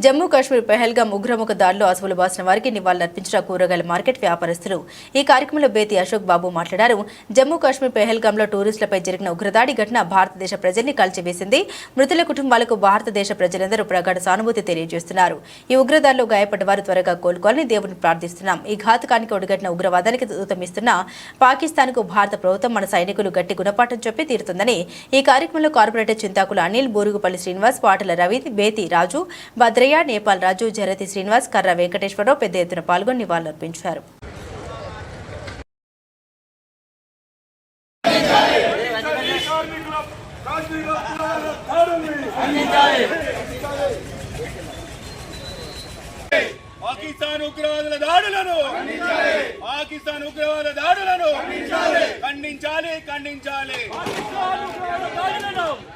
జమ్మూ కాశ్మీర్ పెహల్గాం ఉగ్రముఖ దాడిలో అసువులు బాసిన వారికి నివాళులర్పించిన కూరగాయల మార్కెట్ వ్యాపారస్తులు. ఈ కార్యక్రమంలో బేతి అశోక్ బాబు మాట్లాడారు. జమ్మూ కాశ్మీర్ పెహల్గాంలో టూరిస్టులపై జరిగిన ఉగ్రదాడి ఘటన భారతదేశ ప్రజల్ని కలిచివేసింది. మృతుల కుటుంబాలకు భారతదేశ ప్రజలందరూ ప్రగాఢ సానుభూతి తెలియజేస్తున్నారు. ఈ ఉగ్రదాడిలో గాయపడ్డ వారు త్వరగా కోలుకోవాలని దేవుని ప్రార్థిస్తున్నాం. ఈ ఘాతకానికి ఒడిగట్టిన ఉగ్రవాదానికి ఊతమిస్తున్న పాకిస్తాన్కు భారత ప్రభుత్వం మన సైనికులు గట్టి గుణపాఠం చెప్పి తీరుతుందని ఈ కార్యక్రమంలో కార్పొరేటర్ చింతాకుల అనిల్, బూరుగుపల్లి శ్రీనివాస్, పాటల రవి, బేతి రాజు, భద్రయ్య, నేపాల్ రాజు, జరతి శ్రీనివాస్, కర్ర వెంకటేశ్వరరావు పెద్ద ఎత్తున పాల్గొని నివాళులర్పించారు. పాకిస్తాన్ ఉగ్రవాదుల దాడులను ఖండించాలి ఖండించాలి ఖండించాలి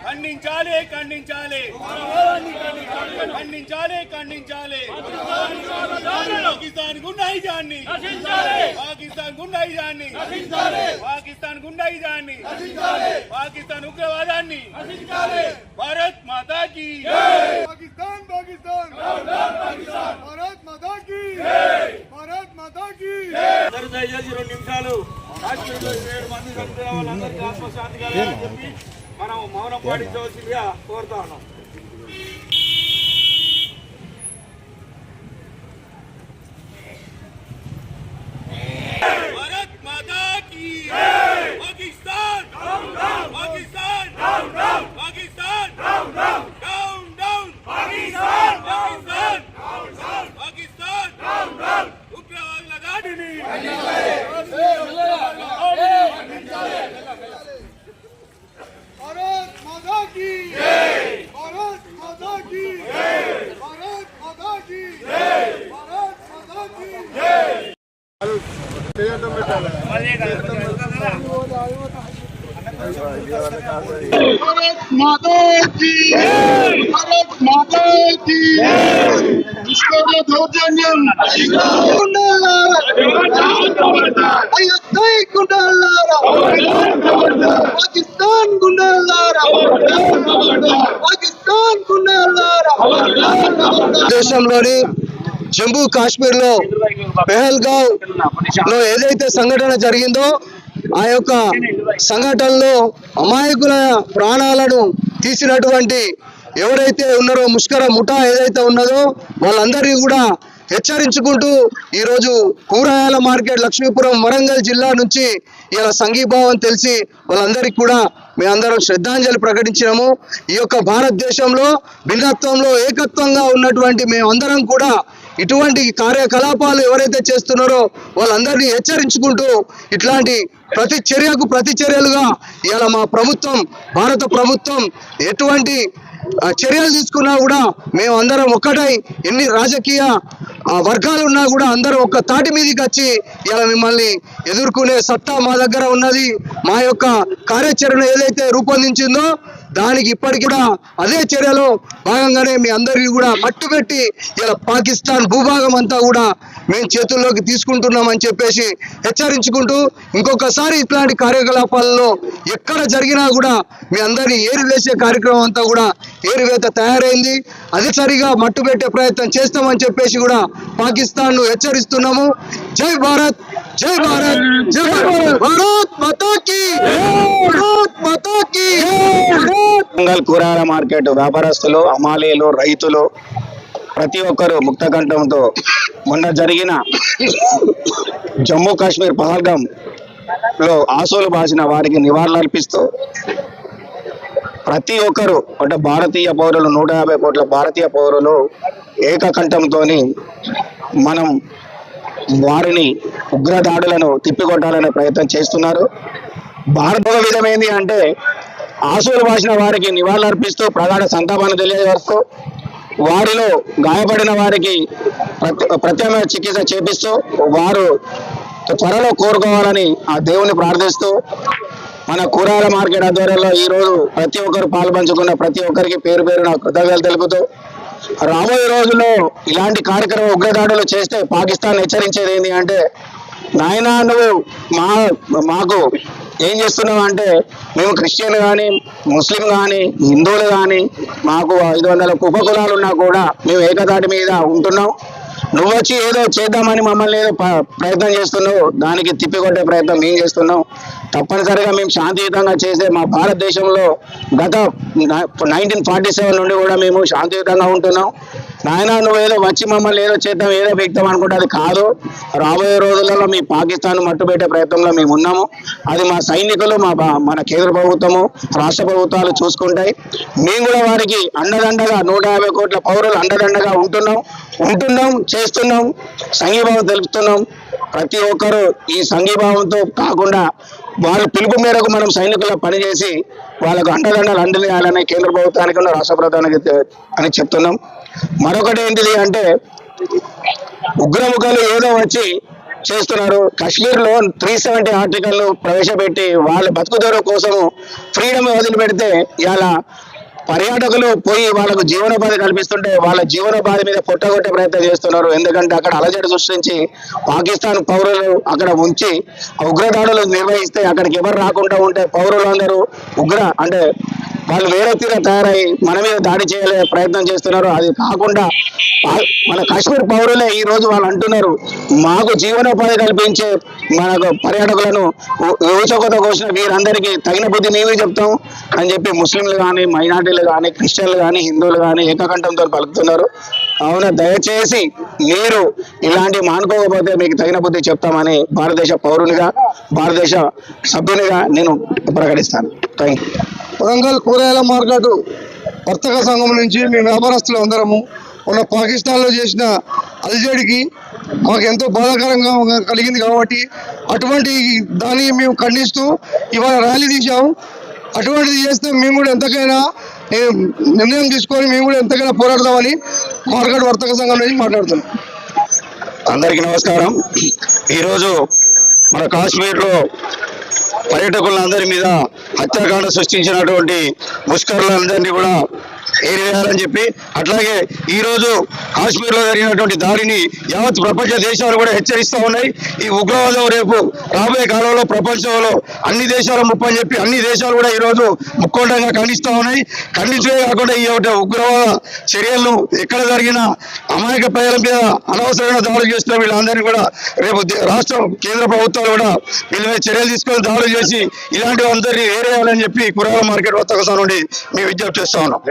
ఖండించాలి ఖండించాలి ఖండించాలి పాకిస్తాన్ గుండాయిజాన్ని పాకిస్తాన్ గుండాయిజాన్ని పాకిస్తాన్ గుండాయిజాన్ని పాకిస్తాన్ ఉగ్రవాదాన్ని భారత్ మాతా కీ పాకిస్తాన్ పాకిస్తాన్ భారత్ మాతా కీ భారత్ మాతా కీ. దయచేసి 2 నిమిషాలు కాశ్మీర్లో 7 మంది చనిపోయిన వాళ్ళందరికీ ఆత్మశాంతి కలగాలని చెప్పి మనం మౌనం పాటించవలసిందిగా కోరుతా ఉన్నాం. భారత్ మాతా కీ పాకిస్తాన్ పాకిస్తాన్ పాకిస్తాన్ డౌన్ డౌన్ పాకిస్తాన్ పాకిస్తాన్ పాకిస్తాన్ ఉగ్రవాదుల దాడిని భారత్ మాతా కీ భారత్ మాతా కీ భారత్ మాతా కీ భారత్ మాతా కీ. భారత్ మాతా కీ భారత్ మాతా కీ. విశ్వ దౌర్జన్యం పాకిస్తాన్ గుండాలారా పాకిస్తాన్ గుండాలారా. దేశంలోని జమ్మూ కాశ్మీర్ లో పెహల్గాం లో ఏదైతే సంఘటన జరిగిందో ఆ యొక్క సంఘటనలో అమాయకుల ప్రాణాలను తీసినటువంటి ఎవరైతే ఉన్నారో ముష్కర ముఠా ఏదైతే ఉన్నదో వాళ్ళందరినీ కూడా హెచ్చరించుకుంటూ ఈరోజు కూరగాయల మార్కెట్ లక్ష్మీపురం వరంగల్ జిల్లా నుంచి ఇలా సంఘీభావం తెలిసి వాళ్ళందరికీ కూడా మేమందరం శ్రద్ధాంజలి ప్రకటించినాము. ఈ యొక్క భారతదేశంలో భిన్నత్వంలో ఏకత్వంగా ఉన్నటువంటి మేమందరం కూడా ఇటువంటి కార్యకలాపాలు ఎవరైతే చేస్తున్నారో వాళ్ళందరినీ హెచ్చరించుకుంటూ ఇట్లాంటి ప్రతి చర్యలుగా ఇలా మా ప్రభుత్వం భారత ప్రభుత్వం ఎటువంటి చర్యలు తీసుకున్నా కూడా మేమందరం ఒక్కటై ఎన్ని రాజకీయ వర్గాలు ఉన్నా కూడా అందరం ఒక్క తాటి మీదకి వచ్చి ఇలా మిమ్మల్ని ఎదుర్కొనే సత్తా మా దగ్గర ఉన్నది. మా యొక్క కార్యాచరణ ఏదైతే రూపొందించిందో దానికి ఇప్పటికి కూడా అదే చర్యలో భాగంగానే మీ అందరికీ కూడా మట్టుపెట్టి ఇలా పాకిస్తాన్ భూభాగం అంతా కూడా మేము చేతుల్లోకి తీసుకుంటున్నామని చెప్పేసి హెచ్చరించుకుంటూ ఇంకొకసారి ఇట్లాంటి కార్యకలాపాలలో ఎక్కడ జరిగినా కూడా మీ అందరినీ ఏరివేసే కార్యక్రమం అంతా కూడా ఏరివేత తయారైంది. అది సరిగా మట్టుపెట్టే ప్రయత్నం చేస్తామని చెప్పేసి కూడా పాకిస్తాన్ను హెచ్చరిస్తున్నాము. జై భారత్ జై భారత్ జై భారత్ భారత్ మాతా కీ భారత్ మాతా కీ. వరంగల్ కూరగాయల మార్కెట్ వ్యాపారస్తులు, అమాలీలు, రైతులు ప్రతి ఒక్కరూ ముక్తకంఠంతో మొన్న జరిగిన జమ్మూ కాశ్మీర్ పహల్గాం లో ఆసోలు బాసిన వారికి నివాళులర్పిస్తూ ప్రతి ఒక్కరు అంటే భారతీయ పౌరులు 150 కోట్ల భారతీయ పౌరులు ఏకకంఠంతో మనం వారిని ఉగ్రదాడులను తిప్పికొట్టాలనే ప్రయత్నం చేస్తున్నారు. భారత విధమైంది అంటే ఆసూలు బాసిన వారికి నివాళులర్పిస్తూ ప్రగాఢ సంతాపాన్ని తెలియజేస్తూ వారిలో గాయపడిన వారికి ప్రత్యామ్నాయ చికిత్స చేపిస్తూ వారు త్వరలో కోరుకోవాలని ఆ దేవుని ప్రార్థిస్తూ మన కూరగాయల మార్కెట్ ఆధ్వర్యంలో ఈరోజు ప్రతి ఒక్కరు పాల్పంచుకున్న ప్రతి ఒక్కరికి పేరు పేరున కృతజ్ఞతలు తెలుపుతూ రాబోయే రోజుల్లో ఇలాంటి కార్యక్రమం ఉగ్రదాడులు చేస్తే పాకిస్తాన్ హెచ్చరించేది ఏంటి అంటే నాయనా నువ్వు మాకు ఏం చేస్తున్నాం అంటే మేము క్రిస్టియన్ కానీ ముస్లిం కానీ హిందువులు కానీ మాకు 500 ఉపకులాలు ఉన్నా కూడా మేము ఏకతాటి మీద ఉంటున్నాం. నువ్వు వచ్చి ఏదో చేద్దామని మమ్మల్ని ఏదో ప్రయత్నం చేస్తున్నావు, దానికి తిప్పికొట్టే ప్రయత్నం మేము చేస్తున్నాం. తప్పనిసరిగా మేము శాంతియుతంగా చేసే మా భారతదేశంలో గత 1947 నుండి కూడా మేము శాంతియుతంగా ఉంటున్నాం. నాయన నువ్వు ఏదో వచ్చి మమ్మల్ని ఏదో చేద్దాం ఏదో వ్యక్తం అనుకుంటే అది కాదు. రాబోయే రోజులలో మీ పాకిస్తాన్ మట్టుపెట్టే ప్రయత్నంలో మేము ఉన్నాము. అది మా సైనికులు మన కేంద్ర ప్రభుత్వము రాష్ట్ర ప్రభుత్వాలు చూసుకుంటాయి. మేము కూడా వారికి అండదండగా 150 కోట్ల పౌరులు అండదండగా ఉంటున్నాం చేస్తున్నాం, సంఘీభావం తెలుపుతున్నాం. ప్రతి ఒక్కరూ ఈ సంఘీభావంతో కాకుండా వాళ్ళ పిలుపు మేరకు మనం సైనికుల పనిచేసి వాళ్ళకు అండదండలు అందించాలని కేంద్ర ప్రభుత్వానికి రాష్ట్ర ప్రభుత్వానికి అని చెప్తున్నాం. మరొకటి ఏంటిది అంటే ఉగ్రముఖాలు ఏదో వచ్చి చేస్తున్నారు. కాశ్మీర్లో 370 ఆర్టికల్ ప్రవేశపెట్టి వాళ్ళ బతుకుదెరువు కోసము ఫ్రీడమ్ వదిలిపెడితే ఇలా పర్యాటకులు పోయి వాళ్ళకు జీవనోపాధి కల్పిస్తుంటే వాళ్ళ జీవనోపాధి మీద పొట్టగొట్టే ప్రయత్నం చేస్తున్నారు. ఎందుకంటే అక్కడ అలజడి సృష్టించి పాకిస్తాన్ పౌరులు అక్కడ ఉంచి ఉగ్రదాడులు నిర్వహిస్తే అక్కడికి ఎవరు రాకుండా ఉంటే పౌరులందరూ అంటే వాళ్ళు వేరే తీరా తయారై మన మీద దాడి చేయలే ప్రయత్నం చేస్తున్నారు. అది కాకుండా మన కాశ్మీర్ పౌరులే ఈ రోజు వాళ్ళు అంటున్నారు, మాకు జీవనోపాధి కల్పించే మనకు పర్యాటకులను ఊచకోత కోసిన వీరందరికీ తగిన బుద్ధి మేమే చెప్తాం అని చెప్పి ముస్లింలు కానీ మైనార్టీలు కానీ క్రిస్టియన్లు కానీ హిందువులు కానీ ఏకకంఠంతో పలుకుతున్నారు. అవునా, దయచేసి మీరు ఇలాంటివి మానుకోకపోతే మీకు తగిన బుద్ధి చెప్తామని భారతదేశ పౌరునిగా భారతదేశ సభ్యునిగా నేను ప్రకటిస్తాను. Thank you. వరంగల్ కూరగాయల మార్కెట్ వర్తక సంఘం నుంచి మేము వ్యాపారస్తులు అందరము ఉన్న పాకిస్తాన్లో చేసిన అలజడికి మాకు ఎంతో బాధాకరంగా కలిగింది కాబట్టి అటువంటి దాన్ని మేము ఖండిస్తూ ఇవాళ ర్యాలీ తీసాము. అటువంటిది చేస్తే మేము కూడా ఎంతకైనా నిర్ణయం తీసుకొని మేము కూడా ఎంతకైనా పోరాడదామని మార్కెట్ వర్తక సంఘం నుంచి మాట్లాడుతున్నాం. అందరికీ నమస్కారం. ఈరోజు మన కాశ్మీర్లో పర్యాటకులందరి మీద హత్యాకాండ సృష్టించినటువంటి ముష్కరులందరినీ కూడా ఏరివేయాలని చెప్పి, అట్లాగే ఈరోజు కాశ్మీర్లో జరిగినటువంటి దాడిని యావత్ ప్రపంచ దేశాలు కూడా హెచ్చరిస్తూ ఉన్నాయి. ఈ ఉగ్రవాదం రేపు రాబోయే కాలంలో ప్రపంచంలో అన్ని దేశాల ముప్పని చెప్పి అన్ని దేశాలు కూడా ఈరోజు ముక్కోటంగా ఖండిస్తూ ఉన్నాయి. ఖండించే కాకుండా ఈ ఉగ్రవాద చర్యలను ఎక్కడ జరిగిన అమాయక ప్రజల మీద అనవసరమైన దాడులు చేస్తున్న వీళ్ళందరినీ కూడా రేపు రాష్ట్రం కేంద్ర ప్రభుత్వాలు కూడా వీళ్ళ మీద చర్యలు తీసుకొని దాడులు చేసి ఇలాంటి అందరినీ ఏరేయాలని చెప్పి కూరగాయల మార్కెట్ వర్తక సంఘం నుండి మేము విజ్ఞప్తి చేస్తా ఉన్నాం.